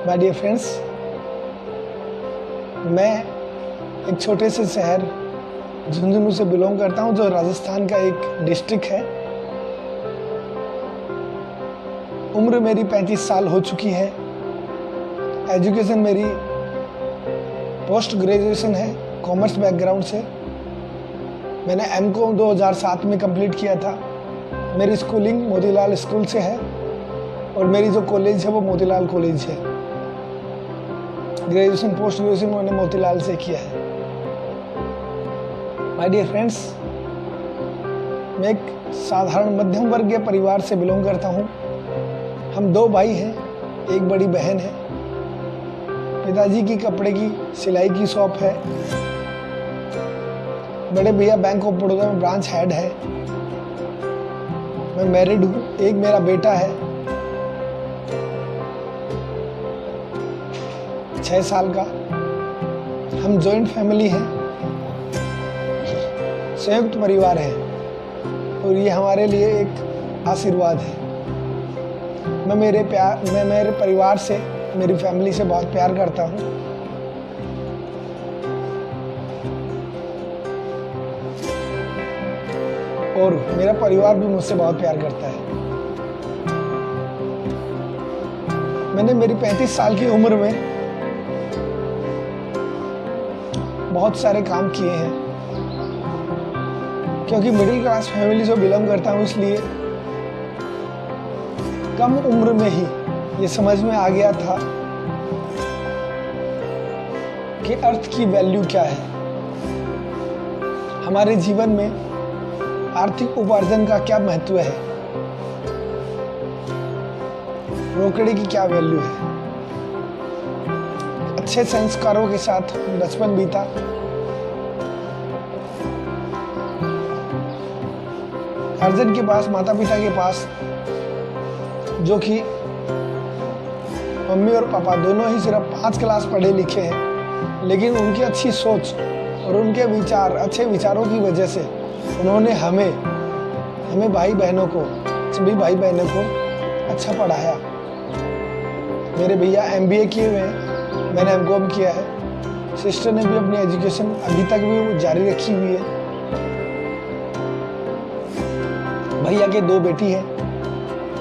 My dear friends, मैं एक छोटे से शहर झुंझुनू से बिलोंग करता हूं, जो राजस्थान का एक डिस्ट्रिक्ट है। उम्र मेरी 35 साल हो चुकी है। एजुकेशन मेरी पोस्ट ग्रेजुएशन है, कॉमर्स बैकग्राउंड से। मैंने एमकॉम 2007 में कंप्लीट किया था। मेरी स्कूलिंग मोतीलाल स्कूल से है और मेरी जो कॉलेज है वो मोतीलाल कॉलेज है। ग्रेजुएशन पोस्ट ग्रेजुएशन मैंने मोतीलाल से किया है। माय डियर फ्रेंड्स, मैं एक साधारण मध्यम वर्गीय परिवार से बिलोंग करता हूँ। हम 2 भाई हैं, एक बड़ी बहन है। पिताजी की कपड़े की सिलाई की शॉप है। बड़े भैया बैंक ऑफ बड़ौदा में ब्रांच हेड है। मैं मैरिड हूँ, एक मेरा बेटा है 6 साल का। हम जॉइंट फैमिली हैं, संयुक्त परिवार है और ये हमारे लिए एक आशीर्वाद है। मैं मेरे परिवार से, मेरी फैमिली से बहुत प्यार करता हूँ। और मेरा परिवार भी मुझसे बहुत प्यार करता है। मैंने मेरी 35 साल की उम्र में बहुत सारे काम किए हैं, क्योंकि मिडिल क्लास फैमिली से बिलोंग करता हूँ, इसलिए कम उम्र में ही ये समझ में आ गया था कि अर्थ की वैल्यू क्या है। हमारे जीवन में आर्थिक उपार्जन का क्या महत्व है, रोकड़े की क्या वैल्यू है। अच्छे संस्कारों के साथ बचपन बीता। अर्जुन के पास, माता पिता के पास, जो कि मम्मी और पापा दोनों ही सिर्फ 5 क्लास पढ़े लिखे हैं, लेकिन उनकी अच्छी सोच और उनके विचार, अच्छे विचारों की वजह से उन्होंने हमें भाई बहनों को, सभी भाई बहनों को अच्छा पढ़ाया। मेरे भैया MBA किए हुए हैं, मैंने MCOM किया है। सिस्टर ने भी अपनी एजुकेशन अभी तक भी जारी रखी हुई है। भैया के 2 बेटी हैं,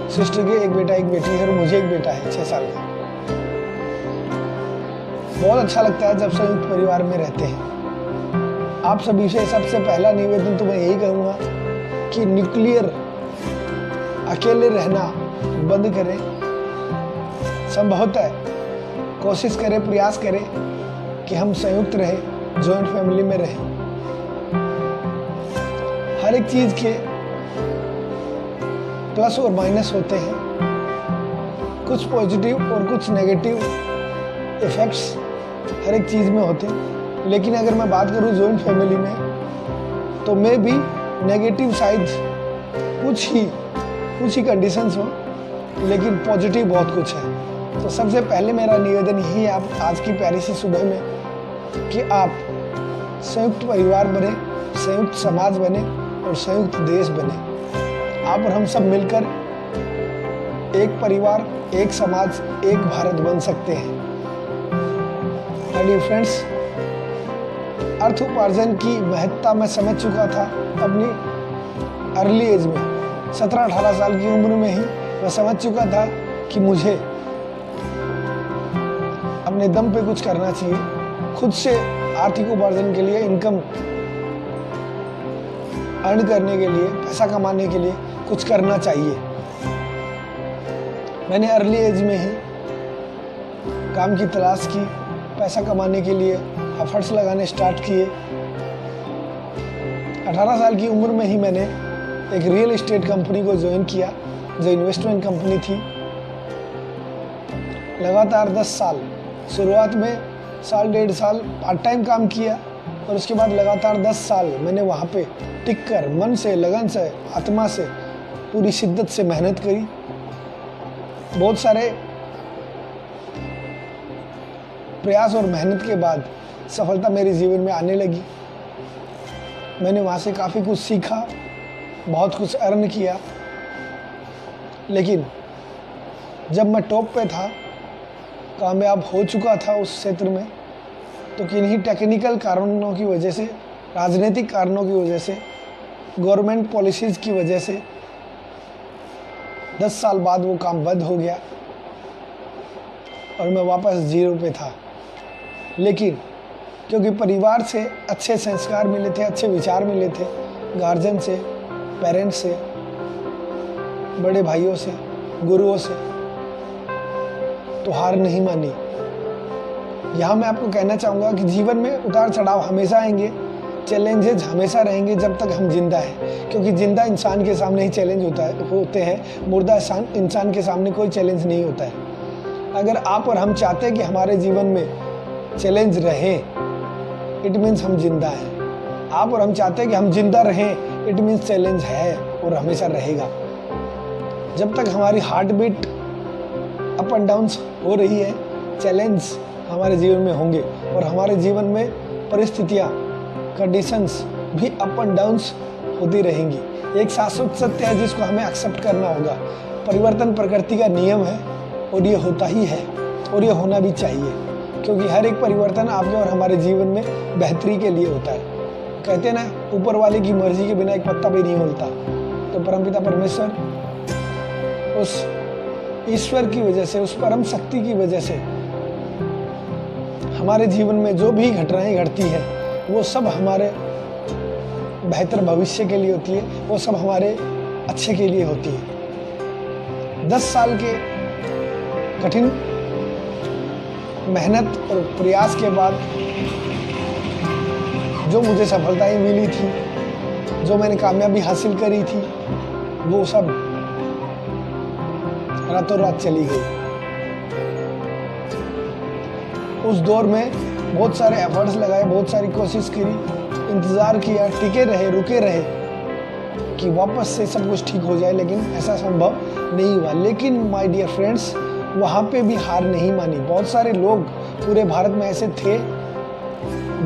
सिस्टर के 1 बेटा 1 बेटी है और मुझे 1 बेटा है 6 साल का। बहुत अच्छा लगता है जब संयुक्त परिवार में रहते हैं। आप सभी से सबसे पहला निवेदन तो मैं यही करूँगा कि न्यूक्लियर अकेले रहना बंद करें। संभवतः कोशिश करें, प्रयास करें कि हम संयुक्त रहें, जॉइंट फैमिली में रहें। हर एक चीज के प्लस और माइनस होते हैं, कुछ पॉजिटिव और कुछ नेगेटिव इफेक्ट्स हर एक चीज में होते हैं। लेकिन अगर मैं बात करूं जॉइंट फैमिली में, तो मैं भी नेगेटिव साइड कुछ ही कंडीशंस हो, लेकिन पॉजिटिव बहुत कुछ है। तो सबसे पहले मेरा निवेदन यही है आप आज की प्यारी सी सुबह में, कि आप संयुक्त परिवार बने, संयुक्त समाज बने और संयुक्त देश बने। आप और हम सब मिलकर एक परिवार, एक समाज, एक भारत बन सकते हैं। डियर फ्रेंड्स, अर्थ उपार्जन की महत्ता मैं समझ चुका था अपनी अर्ली एज में। 17-18 साल की उम्र में ही मैं समझ चुका था कि मुझे अपने दम पे कुछ करना चाहिए। खुद से आर्थिक उपार्जन के लिए, इनकम अर्न करने के लिए, पैसा कमाने के लिए कुछ करना चाहिए। मैंने अर्ली एज में ही काम की तलाश की, पैसा कमाने के लिए एफर्ट्स लगाने स्टार्ट किए। 18 साल की उम्र में ही मैंने एक रियल एस्टेट कंपनी को ज्वाइन किया, जो इन्वेस्टमेंट कंपनी थी। लगातार 10 साल, शुरुआत में 1.5 साल पार्ट टाइम काम किया और उसके बाद लगातार 10 साल मैंने वहाँ पे टिक कर मन से, लगन से, आत्मा से, पूरी शिद्दत से मेहनत करी। बहुत सारे प्रयास और मेहनत के बाद सफलता मेरे जीवन में आने लगी। मैंने वहाँ से काफ़ी कुछ सीखा, बहुत कुछ अर्न किया। लेकिन जब मैं टॉप पे था कामयाब हो चुका था उस क्षेत्र में, तो किन्हीं टेक्निकल कारणों की वजह से, राजनीतिक कारणों की वजह से, गवर्नमेंट पॉलिसीज़ की वजह से 10 साल बाद वो काम बंद हो गया और मैं वापस जीरो पे था। लेकिन क्योंकि परिवार से अच्छे संस्कार मिले थे, अच्छे विचार मिले थे, गार्जियन से, पेरेंट्स से, बड़े भाइयों से, गुरुओं से, तो हार नहीं मानी। यहाँ मैं आपको कहना चाहूँगा कि जीवन में उतार चढ़ाव हमेशा आएंगे, चैलेंजेस हमेशा रहेंगे जब तक हम जिंदा हैं, क्योंकि जिंदा इंसान के सामने ही चैलेंज होते हैं, मुर्दा इंसान के सामने कोई चैलेंज नहीं होता है। अगर आप और हम चाहते हैं कि हमारे जीवन में चैलेंज रहे, इट मीन्स हम जिंदा हैं। आप और हम चाहते हैं कि हम जिंदा रहें, इट मीन्स चैलेंज है और हमेशा रहेगा। जब तक हमारी heart beat up and down हो रही है, चैलेंज हमारे जीवन में होंगे और हमारे जीवन में परिस्थितियाँ, कंडीशंस भी अप एंड डाउन्स होती रहेंगी। एक शाश्वत सत्य है जिसको हमें एक्सेप्ट करना होगा। परिवर्तन प्रकृति का नियम है और ये होता ही है और ये होना भी चाहिए, क्योंकि हर एक परिवर्तन आपके और हमारे जीवन में बेहतरी के लिए होता है। कहते हैं ना, ऊपर वाले की मर्जी के बिना एक पत्ता भी नहीं हिलता। तो परमपिता परमेश्वर, उस ईश्वर की वजह से, उस परम शक्ति की वजह से हमारे जीवन में जो भी घटनाएं घटती है वो सब हमारे बेहतर भविष्य के लिए होती है, वो सब हमारे अच्छे के लिए होती है। 10 साल के कठिन मेहनत और प्रयास के बाद जो मुझे सफलताएं मिली थी, जो मैंने कामयाबी हासिल करी थी, वो सब रातों रात चली गई। उस दौर में बहुत सारे एफर्ट्स लगाए, बहुत सारी कोशिश करी, इंतज़ार किया, टिके रहे, रुके रहे कि वापस से सब कुछ ठीक हो जाए, लेकिन ऐसा संभव नहीं हुआ। लेकिन माय डियर फ्रेंड्स, वहाँ पे भी हार नहीं मानी। बहुत सारे लोग पूरे भारत में ऐसे थे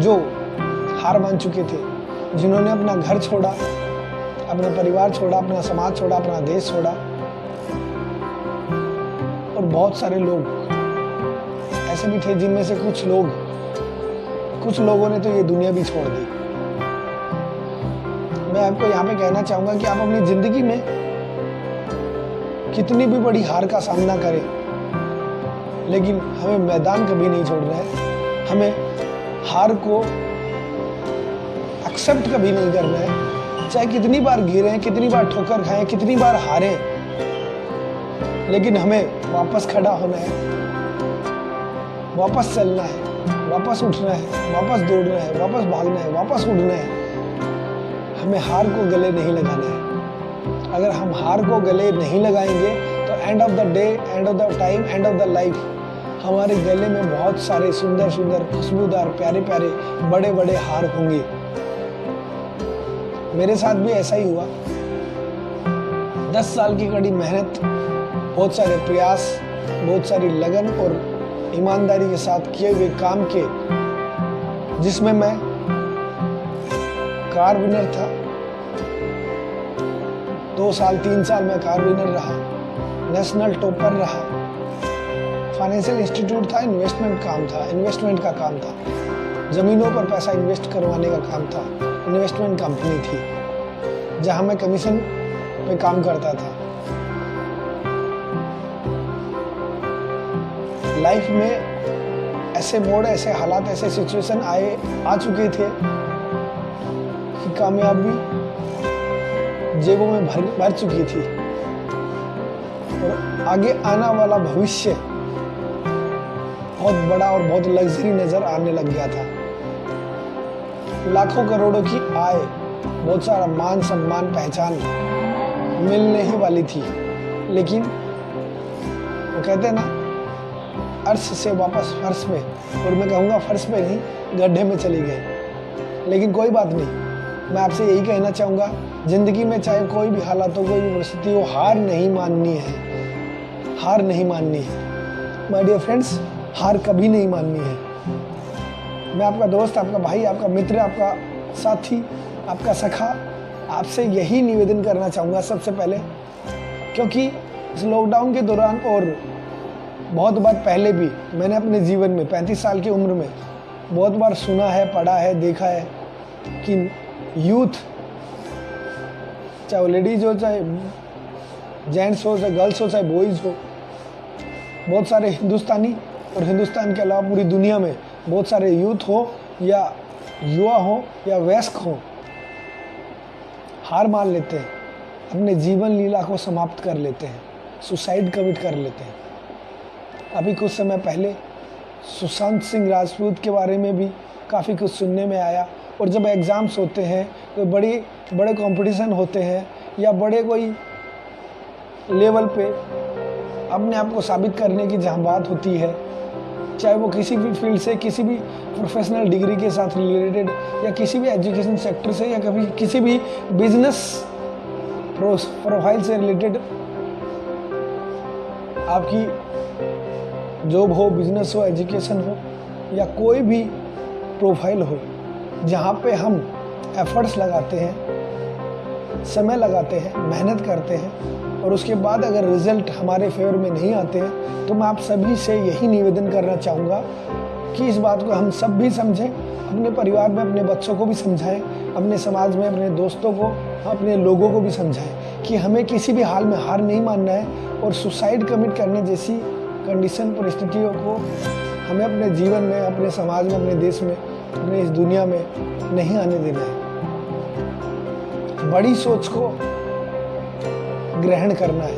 जो हार मान चुके थे, जिन्होंने अपना घर छोड़ा, अपना परिवार छोड़ा, अपना समाज छोड़ा, अपना देश छोड़ा। और बहुत सारे लोग ऐसे भी थे जिनमें से कुछ लोगों ने तो ये दुनिया भी छोड़ दी। मैं आपको यहाँ पे कहना चाहूँगा कि आप अपनी ज़िंदगी में कितनी भी बड़ी हार का सामना करें, लेकिन हमें मैदान कभी नहीं छोड़ना है। हमें हार को एक्सेप्ट कभी नहीं करना है। चाहे कितनी बार गिरें, कितनी बार ठोकर खाएं, कितनी बार हारें, लेकिन हमें वापस खड़ा होना है, वापस चलना है, वापस उठना है, वापस दौड़ना है, वापस भागना है, वापस उड़ना है। हमें हार को गले नहीं लगाना है। अगर हम हार को गले नहीं लगाएंगे तो end of the day, end of the time, end of the life हमारे गले में बहुत सारे सुंदर सुंदर, खुशबूदार, प्यारे प्यारे, बड़े बड़े हार होंगे। मेरे साथ भी ऐसा ही हुआ। 10 साल की कड़ी मेहनत, बहुत सारे प्रयास, बहुत सारी लगन और ईमानदारी के साथ किए हुए काम के, जिसमें मैं कार विनर था। 2 साल 3 साल में कार विनर रहा, नेशनल टॉपर रहा। फाइनेंशियल इंस्टीट्यूट था, इन्वेस्टमेंट का काम था। जमीनों पर पैसा इन्वेस्ट करवाने का काम था। इन्वेस्टमेंट कंपनी थी जहां मैं कमीशन पे काम करता था। लाइफ में ऐसे मोड़, ऐसे हालात, ऐसे सिचुएशन आ चुके थे कि कामयाबी जेबों में भर चुकी थी और आगे आना वाला भविष्य बहुत बड़ा और बहुत लग्जरी नजर आने लग गया था। लाखों करोड़ों की आय, बहुत सारा मान सम्मान, पहचान मिलने ही वाली थी। लेकिन वो कहते हैं ना, अर्श से वापस फर्श पे, और मैं कहूँगा फर्श पे नहीं, गड्ढे में चली गए। लेकिन कोई बात नहीं, मैं आपसे यही कहना चाहूँगा, जिंदगी में चाहे कोई भी हालात हो, कोई भी परिस्थिति हो, हार नहीं माननी है। हार नहीं माननी है माय डियर फ्रेंड्स, हार कभी नहीं माननी है। मैं आपका दोस्त, आपका भाई, आपका मित्र, आपका साथी, आपका सखा, आपसे यही निवेदन करना चाहूँगा सबसे पहले, क्योंकि इस लॉकडाउन के दौरान और बहुत बार पहले भी मैंने अपने जीवन में 35 साल की उम्र में बहुत बार सुना है, पढ़ा है, देखा है कि यूथ, चाहे वो लेडीज हो, चाहे जेंट्स हो, चाहे गर्ल्स हो, चाहे बॉयज़ हो, बहुत सारे हिंदुस्तानी और हिंदुस्तान के अलावा पूरी दुनिया में बहुत सारे यूथ हो या युवा हो या वयस्क हो, हार मान लेते हैं, अपने जीवन लीला को समाप्त कर लेते हैं, सुसाइड कमिट कर लेते हैं। अभी कुछ समय पहले सुशांत सिंह राजपूत के बारे में भी काफ़ी कुछ सुनने में आया। और जब एग्ज़ाम्स होते हैं, कोई बड़े कंपटीशन होते हैं या बड़े कोई लेवल पे अपने आप को साबित करने की जहाँ बात होती है, चाहे वो किसी भी फील्ड से, किसी भी प्रोफेशनल डिग्री के साथ रिलेटेड या किसी भी एजुकेशन सेक्टर से या कभी किसी भी बिजनेस प्रोफाइल से रिलेटेड, आपकी जॉब हो, बिजनेस हो, एजुकेशन हो या कोई भी प्रोफाइल हो, जहाँ पे हम एफर्ट्स लगाते हैं, समय लगाते हैं, मेहनत करते हैं और उसके बाद अगर रिजल्ट हमारे फेवर में नहीं आते हैं, तो मैं आप सभी से यही निवेदन करना चाहूँगा कि इस बात को हम सब भी समझें, अपने परिवार में अपने बच्चों को भी समझाएं, अपने समाज में अपने दोस्तों को, अपने लोगों को भी समझाएं कि हमें किसी भी हाल में हार नहीं मानना है और सुसाइड कमिट करने जैसी कंडीशन, परिस्थितियों को हमें अपने जीवन में, अपने समाज में, अपने देश में, अपने इस दुनिया में नहीं आने देना है। बड़ी सोच को ग्रहण करना है,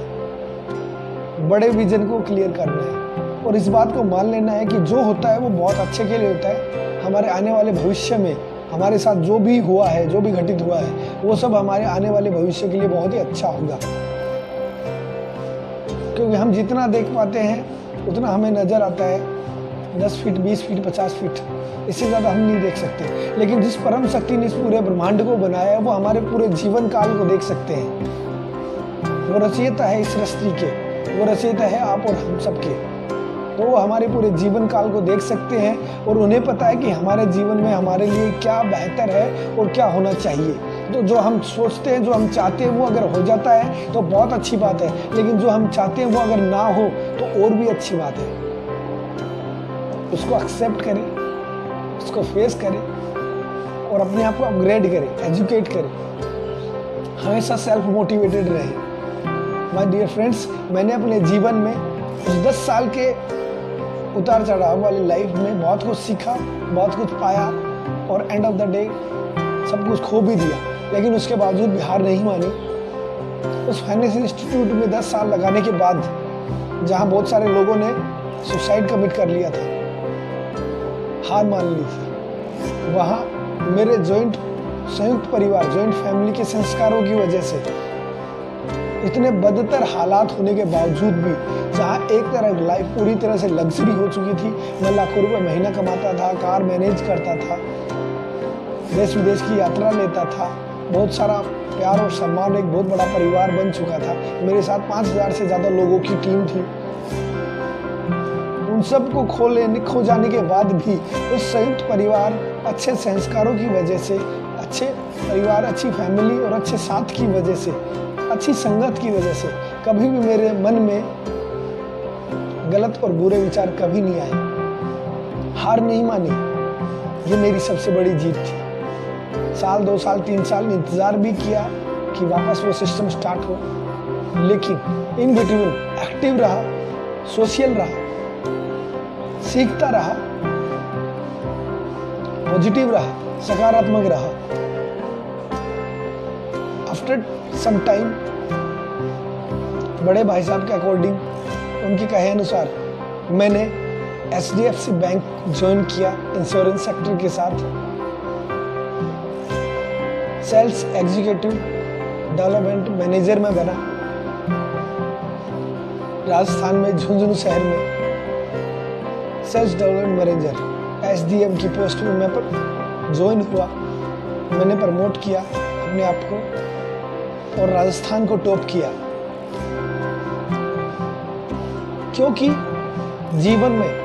बड़े विजन को क्लियर करना है और इस बात को मान लेना है कि जो होता है वो बहुत अच्छे के लिए होता है। हमारे आने वाले भविष्य में हमारे साथ जो भी हुआ है, जो भी घटित हुआ है, वो सब हमारे आने वाले भविष्य के लिए बहुत ही अच्छा होगा। क्योंकि हम जितना देख पाते हैं उतना हमें नज़र आता है 10 फीट, 20 फीट, 50 फीट, इससे ज़्यादा हम नहीं देख सकते। लेकिन जिस परम शक्ति ने इस पूरे ब्रह्मांड को बनाया है, वो हमारे पूरे जीवन काल को देख सकते हैं। वो रचयिता है इस सृष्टि के, वो रचयिता है आप और हम सबके। तो वो हमारे पूरे जीवन काल को देख सकते हैं और उन्हें पता है कि हमारे जीवन में हमारे लिए क्या बेहतर है और क्या होना चाहिए। तो जो हम सोचते हैं, जो हम चाहते हैं, वो अगर हो जाता है तो बहुत अच्छी बात है, लेकिन जो हम चाहते हैं वो अगर ना हो तो और भी अच्छी बात है। उसको एक्सेप्ट करें, उसको फेस करें और अपने आप को अपग्रेड करें, एजुकेट करें, हमेशा सेल्फ मोटिवेटेड रहें। माय डियर फ्रेंड्स, मैंने अपने जीवन में उस 10 साल के उतार चढ़ाव वाली लाइफ में बहुत कुछ सीखा, बहुत कुछ पाया और एंड ऑफ द डे सब कुछ खो भी दिया, लेकिन उसके बावजूद भी हार नहीं मानी। उस फाइनेंशियल इंस्टीट्यूट में 10 साल लगाने के बाद, जहाँ बहुत सारे लोगों ने सुसाइड कमिट कर लिया था, हार मान ली थी, वहाँ मेरे संयुक्त परिवार, जॉइंट फैमिली के संस्कारों की वजह से इतने बदतर हालात होने के बावजूद भी, जहाँ एक तरफ लाइफ पूरी तरह से लग्जरी हो चुकी थी, मैं लाखों रुपए महीना कमाता था, कार मैनेज करता था, देश विदेश की यात्रा लेता था, बहुत सारा प्यार और सम्मान, एक बहुत बड़ा परिवार बन चुका था, मेरे साथ 5000 से ज़्यादा लोगों की टीम थी। उन सबको खो जाने के बाद भी उस संयुक्त परिवार, अच्छे संस्कारों की वजह से, अच्छे परिवार, अच्छी फैमिली और अच्छे साथ की वजह से, अच्छी संगत की वजह से कभी भी मेरे मन में गलत और बुरे विचार कभी नहीं आए। हार नहीं मानी, ये मेरी सबसे बड़ी जीत थी। साल, 2 साल, 3 साल इंतजार भी किया कि वापस वो सिस्टम स्टार्ट हो, लेकिन इन बिटवीन एक्टिव रहा, सोशल रहा, सीखता रहा, पॉजिटिव रहा, सकारात्मक रहा। आफ्टर सम टाइम बड़े भाई साहब के अकॉर्डिंग, उनके कहे अनुसार मैंने HDFC बैंक ज्वाइन किया, इंश्योरेंस सेक्टर के साथ सेल्स एग्जीक्यूटिव डेवलपमेंट मैनेजर में बना। राजस्थान में झुंझुनू शहर में सेल्स डेवलपमेंट मैनेजर SDM की पोस्ट में मैं ज्वाइन हुआ। मैंने प्रमोट किया अपने आप को और राजस्थान को टॉप किया, क्योंकि जीवन में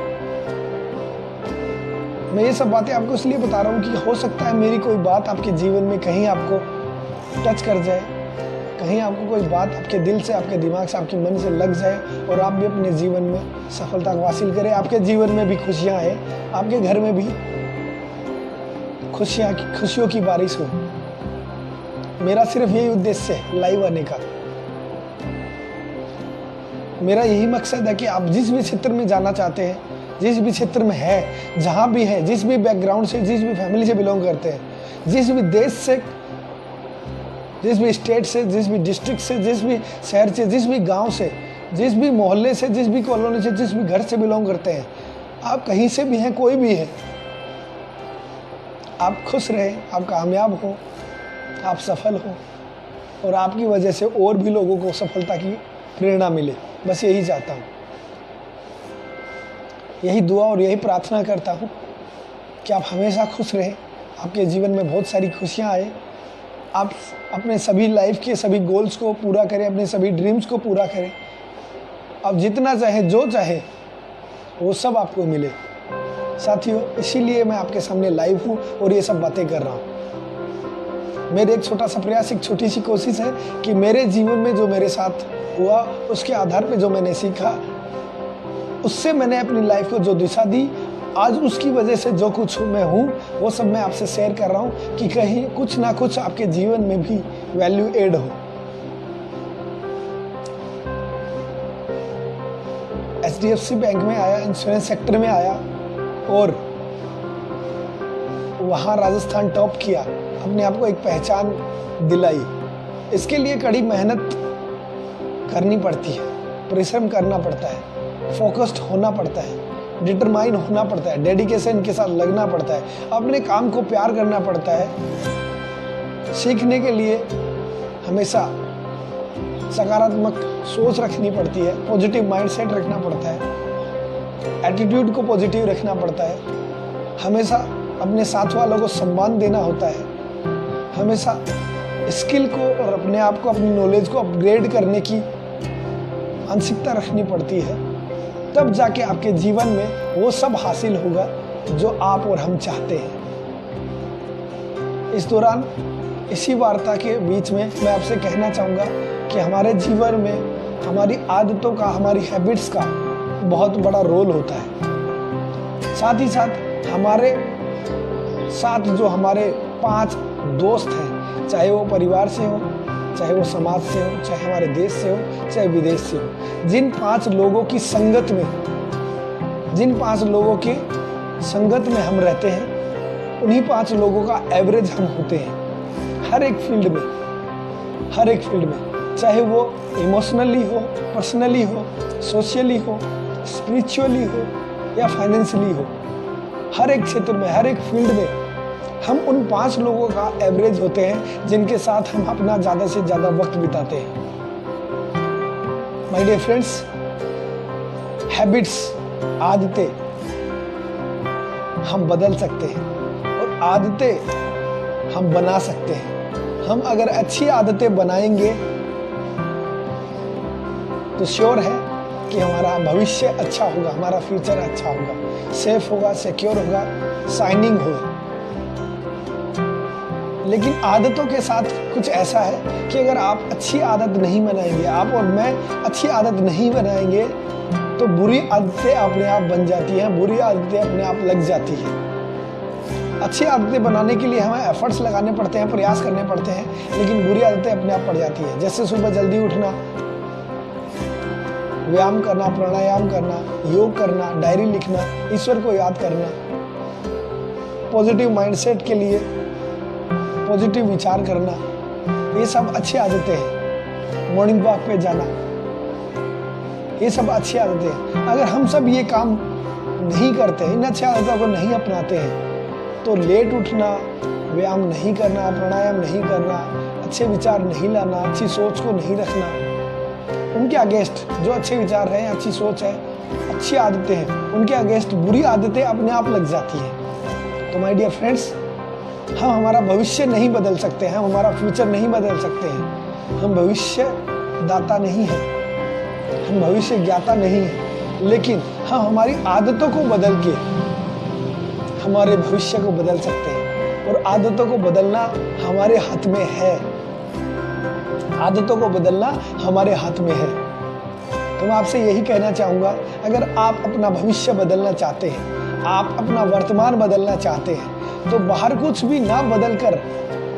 मैं ये सब बातें आपको इसलिए बता रहा हूँ कि हो सकता है मेरी कोई बात आपके जीवन में कहीं आपको टच कर जाए, कहीं आपको कोई बात आपके दिल से, आपके दिमाग से, आपके मन से लग जाए और आप भी अपने जीवन में सफलता को हासिल करें, आपके जीवन में भी खुशियाँ आए, आपके घर में भी खुशियों की बारिश हो। मेरा सिर्फ यही उद्देश्य है लाइव आने का। मेरा यही मकसद है कि आप जिस भी क्षेत्र में जाना चाहते हैं, जिस भी क्षेत्र में है, जहाँ भी है, जिस भी बैकग्राउंड से, जिस भी फैमिली से बिलोंग करते हैं, जिस भी देश से, जिस भी स्टेट से, जिस भी डिस्ट्रिक्ट से, जिस भी शहर से, जिस भी गांव से, जिस भी मोहल्ले से, जिस भी कॉलोनी से, जिस भी घर से बिलोंग करते हैं, आप कहीं से भी हैं, कोई भी है, आप खुश रहे, आप कामयाब हो, आप सफल हो और आपकी वजह से और भी लोगों को सफलता की प्रेरणा मिले। बस यही चाहता हूँ, यही दुआ और यही प्रार्थना करता हूँ कि आप हमेशा खुश रहें, आपके जीवन में बहुत सारी खुशियाँ आए, आप अपने सभी लाइफ के सभी गोल्स को पूरा करें, अपने सभी ड्रीम्स को पूरा करें। आप जितना चाहे, जो चाहे, वो सब आपको मिले। साथियों, इसीलिए मैं आपके सामने लाइव हूँ और ये सब बातें कर रहा हूँ। मेरे एक छोटा सा प्रयास, एक छोटी सी कोशिश है कि मेरे जीवन में जो मेरे साथ हुआ, उसके आधार पे जो मैंने सीखा, उससे मैंने अपनी लाइफ को जो दिशा दी, आज उसकी वजह से जो कुछ मैं हूँ वो सब मैं आपसे शेयर कर रहा हूँ कि कहीं कुछ ना कुछ आपके जीवन में भी वैल्यू ऐड हो। HDFC बैंक में आया, इंश्योरेंस सेक्टर में आया और वहाँ राजस्थान टॉप किया, अपने आप को एक पहचान दिलाई। इसके लिए कड़ी मेहनत करनी पड़ती है, परिश्रम करना पड़ता है, फोकस्ड होना पड़ता है, डिटरमाइन होना पड़ता है, डेडिकेशन के साथ लगना पड़ता है, अपने काम को प्यार करना पड़ता है। सीखने के लिए हमेशा सकारात्मक सोच रखनी पड़ती है, पॉजिटिव माइंडसेट रखना पड़ता है, एटीट्यूड को पॉजिटिव रखना पड़ता है, हमेशा अपने साथ वालों को सम्मान देना होता है, हमेशा स्किल को और अपने आप को, अपनी नॉलेज को अपग्रेड करने की मानसिकता रखनी पड़ती है। तब जाके आपके जीवन में वो सब हासिल होगा जो आप और हम चाहते हैं। इस दौरान, इसी वार्ता के बीच में मैं आपसे कहना चाहूँगा कि हमारे जीवन में हमारी आदतों का, हमारी हैबिट्स का बहुत बड़ा रोल होता है। साथ ही साथ हमारे साथ जो हमारे 5 दोस्त हैं, चाहे वो परिवार से हो, चाहे वो समाज से हो, चाहे हमारे देश से हो, चाहे विदेश से हो, जिन 5 लोगों की संगत में, जिन 5 लोगों की संगत में हम रहते हैं, उन्हीं 5 लोगों का एवरेज हम होते हैं। हर एक फील्ड में, हर एक फील्ड में, चाहे वो इमोशनली हो, पर्सनली हो, सोशली हो, स्पिरिचुअली हो या फाइनेंशियली हो, हर एक क्षेत्र में, हर एक फील्ड में हम उन 5 लोगों का एवरेज होते हैं जिनके साथ हम अपना ज़्यादा से ज़्यादा वक्त बिताते हैं। माय डियर फ्रेंड्स, हैबिट्स, आदतें हम बदल सकते हैं और आदतें हम बना सकते हैं। हम अगर अच्छी आदतें बनाएंगे तो श्योर है कि हमारा भविष्य अच्छा होगा, हमारा फ्यूचर अच्छा होगा, सेफ होगा, सिक्योर होगा, शाइनिंग होगा। लेकिन आदतों के साथ कुछ ऐसा है कि अगर आप अच्छी आदत नहीं बनाएंगे, आप और मैं अच्छी आदत नहीं बनाएंगे, तो बुरी आदतें अपने आप बन जाती हैं, बुरी आदतें अपने आप लग जाती हैं। अच्छी आदतें बनाने के लिए हमें एफर्ट्स लगाने पड़ते हैं, प्रयास करने पड़ते हैं, लेकिन बुरी आदतें अपने आप पड़ जाती हैं। जैसे सुबह जल्दी उठना, व्यायाम करना, प्राणायाम करना, योग करना, डायरी लिखना, ईश्वर को याद करना, पॉजिटिव माइंडसेट के लिए पॉजिटिव विचार करना, ये सब अच्छी आदतें हैं। मॉर्निंग वॉक पे जाना, ये सब अच्छी आदतें हैं। अगर हम सब ये काम नहीं करते, इन अच्छी आदतों को नहीं अपनाते हैं, तो लेट उठना, व्यायाम नहीं करना, प्राणायाम नहीं करना, अच्छे विचार नहीं लाना, अच्छी सोच को नहीं रखना, उनके अगेंस्ट जो अच्छे विचार हैं, अच्छी सोच है, अच्छी आदतें हैं, उनके अगेंस्ट बुरी आदतें अपने आप लग जाती हैं। तो माय डियर फ्रेंड्स, हम हमारा भविष्य नहीं बदल सकते हैं, हम हमारा फ्यूचर नहीं बदल सकते हैं, हम भविष्य दाता नहीं हैं, हम भविष्य ज्ञाता नहीं हैं, लेकिन हम हमारी आदतों को बदल के हमारे भविष्य को बदल सकते हैं। और आदतों को बदलना हमारे हाथ में है। आदतों को बदलना हमारे हाथ में है। तो मैं आपसे यही कहना चाहूँगा, अगर आप अपना भविष्य बदलना चाहते हैं, आप अपना वर्तमान बदलना चाहते हैं, तो बाहर कुछ भी ना बदल कर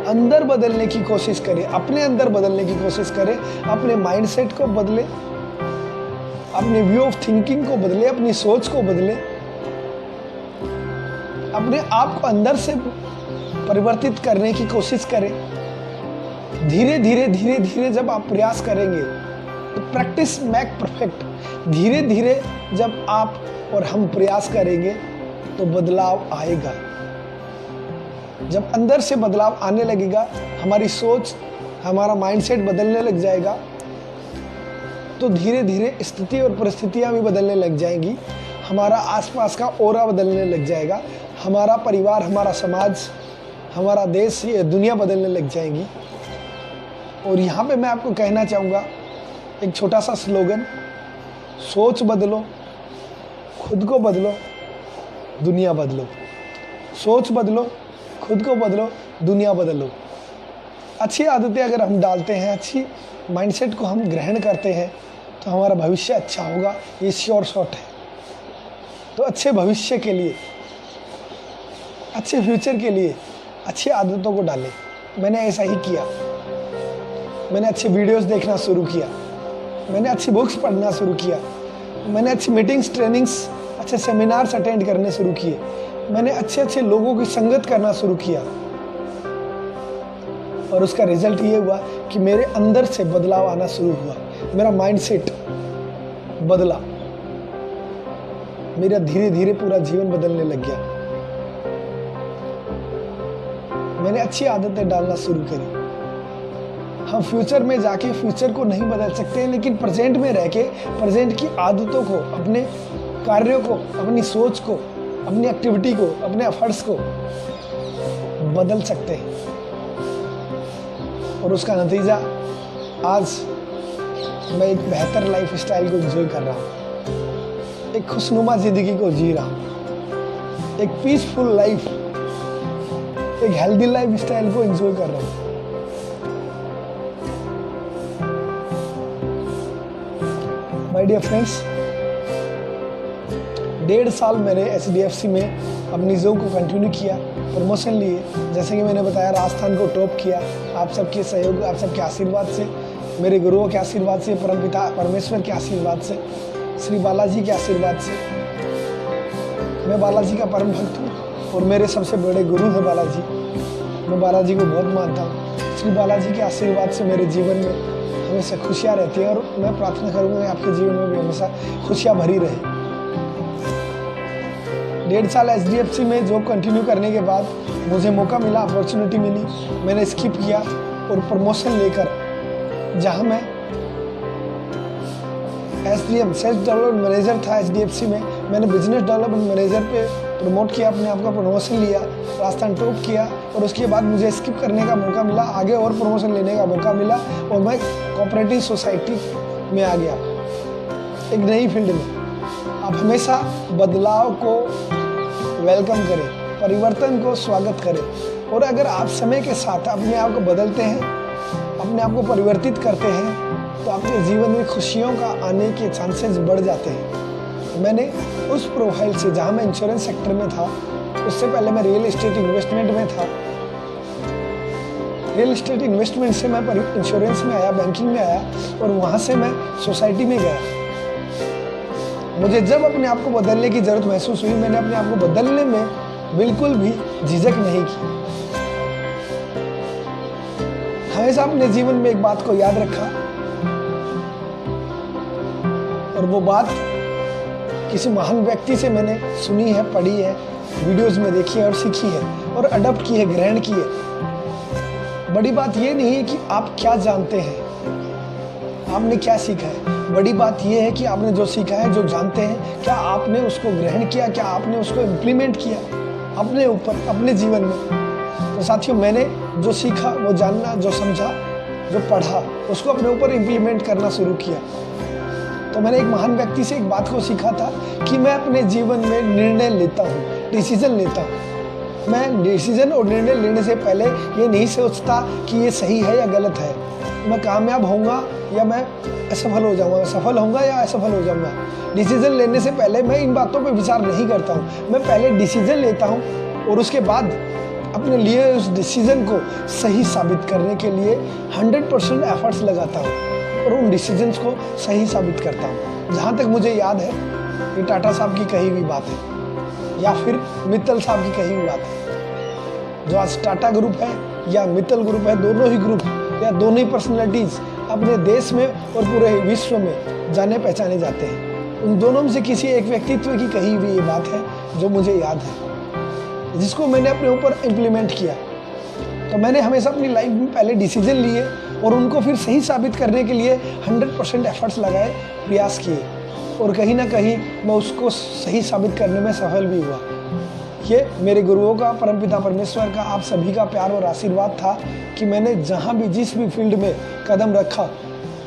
अंदर बदलने की कोशिश करें, अपने अंदर बदलने की कोशिश करें। अपने माइंडसेट को बदले, अपने व्यू ऑफ थिंकिंग को बदले, अपनी सोच को बदले, अपने आप को अंदर से परिवर्तित करने की कोशिश करें। धीरे धीरे जब आप प्रयास करेंगे तो प्रैक्टिस मेक परफेक्ट। धीरे धीरे जब आप और हम प्रयास करेंगे तो बदलाव आएगा। जब अंदर से बदलाव आने लगेगा, हमारी सोच, हमारा माइंडसेट बदलने लग जाएगा, तो धीरे धीरे स्थिति और परिस्थितियां भी बदलने लग जाएंगी। हमारा आसपास का ऑरा बदलने लग जाएगा, हमारा परिवार, हमारा समाज, हमारा देश, ये दुनिया बदलने लग जाएगी। और यहाँ पे मैं आपको कहना चाहूँगा एक छोटा सा स्लोगन, सोच बदलो, खुद को बदलो, दुनिया बदलो। सोच बदलो, खुद को बदलो, दुनिया बदलो। अच्छी आदतें अगर हम डालते हैं, अच्छी माइंडसेट को हम ग्रहण करते हैं, तो हमारा भविष्य अच्छा होगा, ये श्योर शॉट है। तो अच्छे भविष्य के लिए, अच्छे फ्यूचर के लिए अच्छी आदतों को डालें। मैंने ऐसा ही किया। मैंने अच्छे वीडियोस देखना शुरू किया, मैंने अच्छी बुक्स पढ़ना शुरू किया, मैंने अच्छी मीटिंग्स, ट्रेनिंग्स, अच्छे सेमिनार्स अटेंड करने शुरू किए, मैंने अच्छे लोगों की संगत करना शुरू किया। और उसका रिजल्ट ये हुआ कि मेरे अंदर से बदलाव आना शुरू हुआ, मेरा माइंडसेट बदला, मेरा धीरे धीरे पूरा जीवन बदलने लग गया। मैंने अच्छी आदतें डालना शुरू करी। हम फ्यूचर में जाके फ्यूचर को नहीं बदल सकते हैं, लेकिन प्रेजेंट में रह के प्रेजेंट की आदतों को, अपने कार्यों को, अपनी सोच को, अपनी एक्टिविटी को, अपने एफर्ट्स को बदल सकते हैं। और उसका नतीजा आज मैं एक बेहतर लाइफ स्टाइल को एंजॉय कर रहा हूँ, एक खुशनुमा जिंदगी को जी रहा हूँ, एक पीसफुल लाइफ, एक हेल्दी लाइफ स्टाइल को एंजॉय कर रहा हूँ। माय डियर फ्रेंड्स, 1.5 साल मैंने HDFC में अपनी जॉब को कंटिन्यू किया, प्रमोशन लिए, जैसे कि मैंने बताया राजस्थान को टॉप किया। आप सबके सहयोग, आप सबके आशीर्वाद से, मेरे गुरुओं के आशीर्वाद से, परमपिता परमेश्वर के आशीर्वाद से, श्री बालाजी के आशीर्वाद से। मैं बालाजी का परम भक्त हूँ और मेरे सबसे बड़े गुरु हैं बालाजी। मैं बालाजी को बहुत मानता हूँ। श्री बालाजी के आशीर्वाद से मेरे जीवन में हमेशा खुशियाँ रहती हैं और मैं प्रार्थना करूँगा कि आपके जीवन में भी हमेशा खुशियाँ भरी रहे। 1.5 साल HDFC में जॉब कंटिन्यू करने के बाद मुझे मौका मिला, अपॉर्चुनिटी मिली, मैंने स्किप किया और प्रमोशन लेकर, जहाँ मैं SDM सेल्स डेवलपमेंट मैनेजर था HDFC में, मैंने बिजनेस डेवलपमेंट मैनेजर पे प्रमोट किया, अपने आप का प्रमोशन लिया, राजस्थान टॉप किया। और उसके बाद मुझे स्किप करने का मौका मिला, आगे और प्रमोशन लेने का मौका मिला और मैं कोऑपरेटिव सोसाइटी में आ गया, एक नई फील्ड में। आप हमेशा बदलाव को वेलकम करें, परिवर्तन को स्वागत करें। और अगर आप समय के साथ अपने आप को बदलते हैं, अपने आप को परिवर्तित करते हैं, तो आपके जीवन में खुशियों का आने के चांसेस बढ़ जाते हैं। मैंने उस प्रोफाइल से, जहाँ मैं इंश्योरेंस सेक्टर में था, उससे पहले मैं रियल एस्टेट इन्वेस्टमेंट में था। रियल एस्टेट इन्वेस्टमेंट से मैं इंश्योरेंस में आया, बैंकिंग में आया और वहाँ से मैं सोसाइटी में गया। मुझे जब अपने आप को बदलने की ज़रूरत महसूस हुई, मैंने अपने आप को बदलने में बिल्कुल भी झिझक नहीं की। हमेशा अपने जीवन में एक बात को याद रखा और वो बात किसी महान व्यक्ति से मैंने सुनी है, पढ़ी है, वीडियोस में देखी है और सीखी है और अडॉप्ट की है, ग्रहण की है। बड़ी बात ये नहीं है कि आप क्या जानते हैं, आपने क्या सीखा है। बड़ी बात यह है कि आपने जो सीखा है, जो जानते हैं, क्या आपने उसको ग्रहण किया, क्या आपने उसको इम्प्लीमेंट किया अपने ऊपर, अपने जीवन में। तो साथियों, मैंने जो सीखा, वो जानना, जो समझा, जो पढ़ा, उसको अपने ऊपर इम्प्लीमेंट करना शुरू किया। तो मैंने एक महान व्यक्ति से एक बात को सीखा था कि मैं अपने जीवन में निर्णय लेता हूँ, डिसीजन लेता हूँ। मैं डिसीजन और निर्णय लेने से पहले ये नहीं सोचता कि ये सही है या गलत है। मैं कामयाब होऊंगा या मैं असफल हो जाऊंगा, सफल होऊंगा या असफल हो जाऊंगा। डिसीजन लेने से पहले मैं इन बातों पे विचार नहीं करता हूँ। मैं पहले डिसीजन लेता हूँ और उसके बाद अपने लिए उस डिसीजन को सही साबित करने के लिए 100% एफर्ट्स लगाता हूँ और उन डिसीजंस को सही साबित करता हूँ। जहाँ तक मुझे याद है, ये टाटा साहब की कही हुई बात है या फिर मित्तल साहब की कही हुई बात है। जो आज टाटा ग्रुप है या मित्तल ग्रुप है, दोनों ही ग्रुप या दोनों ही पर्सनैलिटीज अपने देश में और पूरे विश्व में जाने पहचाने जाते हैं। उन दोनों में से किसी एक व्यक्तित्व की कही हुई ये बात है जो मुझे याद है, जिसको मैंने अपने ऊपर इम्प्लीमेंट किया। तो मैंने हमेशा अपनी लाइफ में पहले डिसीजन लिए और उनको फिर सही साबित करने के लिए 100% एफर्ट्स लगाए, प्रयास किए और कहीं ना कहीं मैं उसको सही साबित करने में सफल भी हुआ। ये मेरे गुरुओं का, परमपिता परमेश्वर का, आप सभी का प्यार और आशीर्वाद था कि मैंने जहाँ भी जिस भी फील्ड में कदम रखा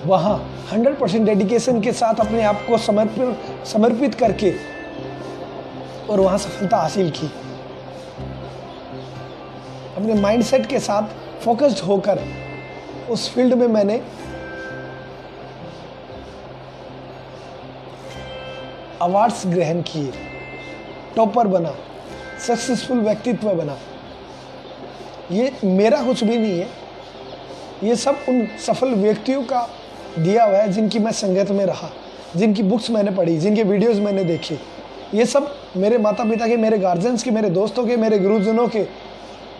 वहाँ 100% डेडिकेशन के साथ अपने आप को समर्पित करके और वहाँ सफलता हासिल की। अपने माइंडसेट के साथ फोकस्ड होकर उस फील्ड में मैंने अवार्ड्स ग्रहण किए, टॉपर बना, सक्सेसफुल व्यक्तित्व बना। ये मेरा कुछ भी नहीं है, ये सब उन सफल व्यक्तियों का दिया हुआ है जिनकी मैं संगत में रहा, जिनकी बुक्स मैंने पढ़ी, जिनके वीडियोस मैंने देखे। ये सब मेरे माता पिता के, मेरे गार्जियंस के, मेरे दोस्तों के, मेरे गुरुजनों के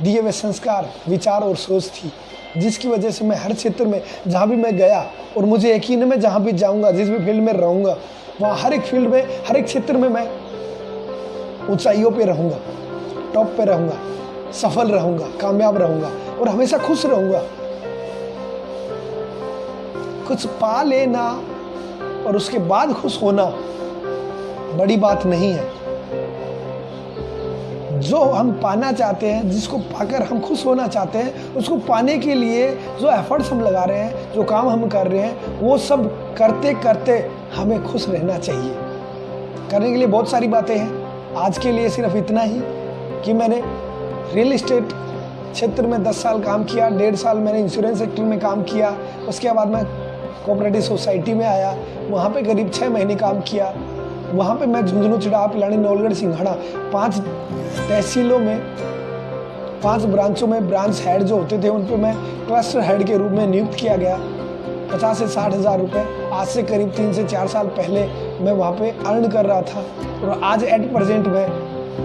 दिए हुए संस्कार, विचार और सोच थी, जिसकी वजह से मैं हर क्षेत्र में जहाँ भी मैं गया और मुझे यकीन है मैं जहाँ भी जाऊँगा, जिस भी फील्ड में रहूँगा, वहाँ हर एक फील्ड में, हर एक क्षेत्र में मैं ऊंचाइयों पे रहूँगा, टॉप पे रहूँगा, सफल रहूँगा, कामयाब रहूँगा और हमेशा खुश रहूँगा। कुछ पा लेना और उसके बाद खुश होना बड़ी बात नहीं है। जो हम पाना चाहते हैं, जिसको पाकर हम खुश होना चाहते हैं, उसको पाने के लिए जो एफर्ट्स हम लगा रहे हैं, जो काम हम कर रहे हैं, वो सब करते करते हमें खुश रहना चाहिए। करने के लिए बहुत सारी बातें हैं। आज के लिए सिर्फ इतना ही कि मैंने रियल एस्टेट क्षेत्र में 10 साल काम किया, 1.5 साल मैंने इंश्योरेंस सेक्टर में काम किया। उसके बाद मैं कोऑपरेटिव सोसाइटी में आया, वहाँ पे करीब 6 महीने काम किया। वहाँ पे मैं झुंझुनू, चिड़ाव, पिलानी, नौलगढ़, सिंघाड़ा 5 तहसीलों में 5 ब्रांचों में ब्रांच हेड जो होते थे उन पे मैं क्लस्टर हेड के रूप में नियुक्त किया गया। 50 से 60 हज़ार रुपये आज से करीब 3 से 4 साल पहले मैं वहाँ पे अर्न कर रहा था। और आज एट प्रेजेंट मैं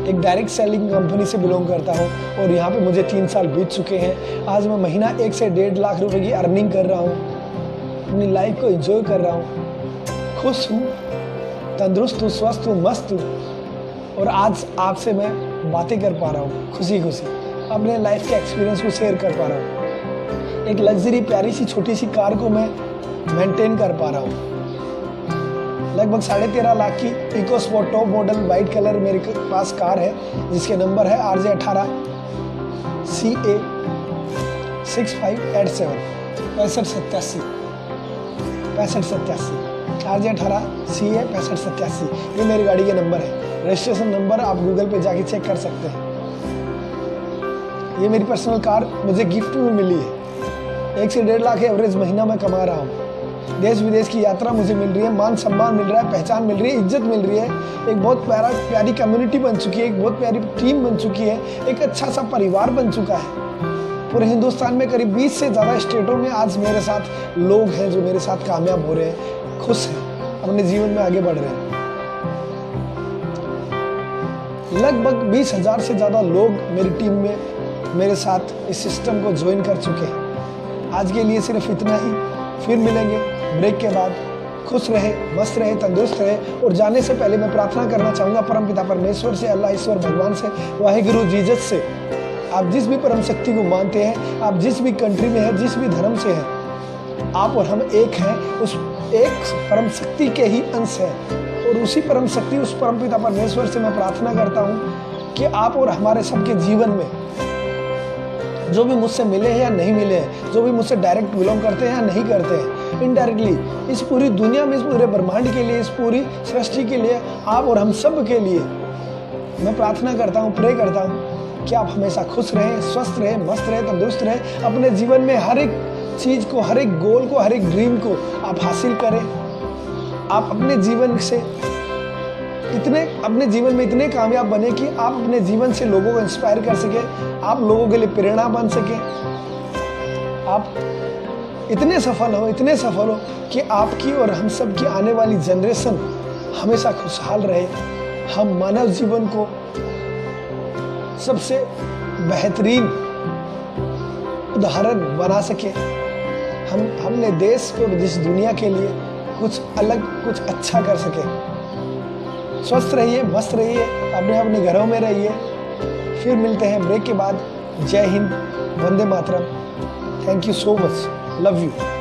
एक डायरेक्ट सेलिंग कंपनी से बिलोंग करता हूँ और यहाँ पे मुझे 3 साल बीत चुके हैं। आज मैं महीना 1 से 1.5 लाख रुपए की अर्निंग कर रहा हूँ, अपनी लाइफ को एंजॉय कर रहा हूँ, खुश हूँ, तंदुरुस्त हूँ, स्वस्थ हूँ, मस्त हूँ। और आज आपसे मैं बातें कर पा रहा हूँ, खुशी खुशी अपने लाइफ के एक्सपीरियंस को शेयर कर पा रहा हूँ। एक लग्जरी प्यारी सी छोटी सी कार को मैं मेंटेन कर पा रहा हूँ। लगभग 13.5 लाख की EcoSport top model white colour मेरे पास कार है, जिसके नंबर है RJ18 CA 6587 6587 RJ18 CA 6587। ये मेरी गाड़ी के नंबर है। रजिस्ट्रेशन नंबर आप गूगल पे जाके चेक कर सकते हैं। ये मेरी पर्सनल कार मुझे गिफ्ट में मिली है। 1 से 1.5 लाख एवरेज महीना मैं कमा रहा हूँ। देश विदेश की यात्रा मुझे मिल रही है, मान सम्मान मिल रहा है, पहचान मिल रही है, इज्जत मिल रही है। एक बहुत प्यारी कम्युनिटी बन चुकी है, एक बहुत प्यारी टीम बन चुकी है, एक अच्छा सा परिवार बन चुका है। पूरे हिंदुस्तान में करीब 20 से ज़्यादा स्टेटों में आज मेरे साथ लोग हैं जो मेरे साथ कामयाब हो रहे हैं, खुश हैं, अपने जीवन में आगे बढ़ रहे हैं। लगभग 20,000 से ज़्यादा लोग मेरी टीम में मेरे साथ इस सिस्टम को ज्वाइन कर चुके हैं। आज के लिए सिर्फ इतना ही, फिर मिलेंगे ब्रेक के बाद। खुश रहे, मस्त रहे, तंदुरुस्त रहे। और जाने से पहले मैं प्रार्थना करना चाहूँगा परमपिता परमेश्वर से, अल्लाह ईश्वर भगवान से, वाहिगुरु जीसस से। आप जिस भी परम शक्ति को मानते हैं, आप जिस भी कंट्री में हैं, जिस भी धर्म से हैं, आप और हम एक हैं, उस एक परम शक्ति के ही अंश हैं। और उसी परम शक्ति, उस परमपिता परमेश्वर से मैं प्रार्थना करता हूँ कि आप और हमारे सबके जीवन में जो भी मुझसे मिले हैं या नहीं मिले हैं, जो भी मुझसे डायरेक्ट बिलोंग करते हैं या नहीं करते हैं, इनडायरेक्टली इस पूरी दुनिया में, इस पूरे ब्रह्मांड के लिए, इस पूरी सृष्टि के लिए, आप और हम सब के लिए मैं प्रार्थना करता हूँ, प्रे करता हूँ कि आप हमेशा खुश रहें, स्वस्थ रहें, मस्त रहें, तंदुरुस्त रहें। अपने जीवन में हर एक चीज़ को, हर एक गोल को, हर एक ड्रीम को आप हासिल करें। आप अपने जीवन में इतने कामयाब बने कि आप अपने जीवन से लोगों को इंस्पायर कर सके, आप लोगों के लिए प्रेरणा बन सके। आप इतने सफल हो कि आपकी और हम सब की आने वाली जनरेशन हमेशा खुशहाल रहे। हम मानव जीवन को सबसे बेहतरीन उदाहरण बना सके। हमने देश और इस दुनिया के लिए कुछ अलग, कुछ अच्छा कर सके। स्वस्थ रहिए, मस्त रहिए, अपने घरों में रहिए। फिर मिलते हैं ब्रेक के बाद। जय हिंद, वंदे मातरम। Thank you so much, love you.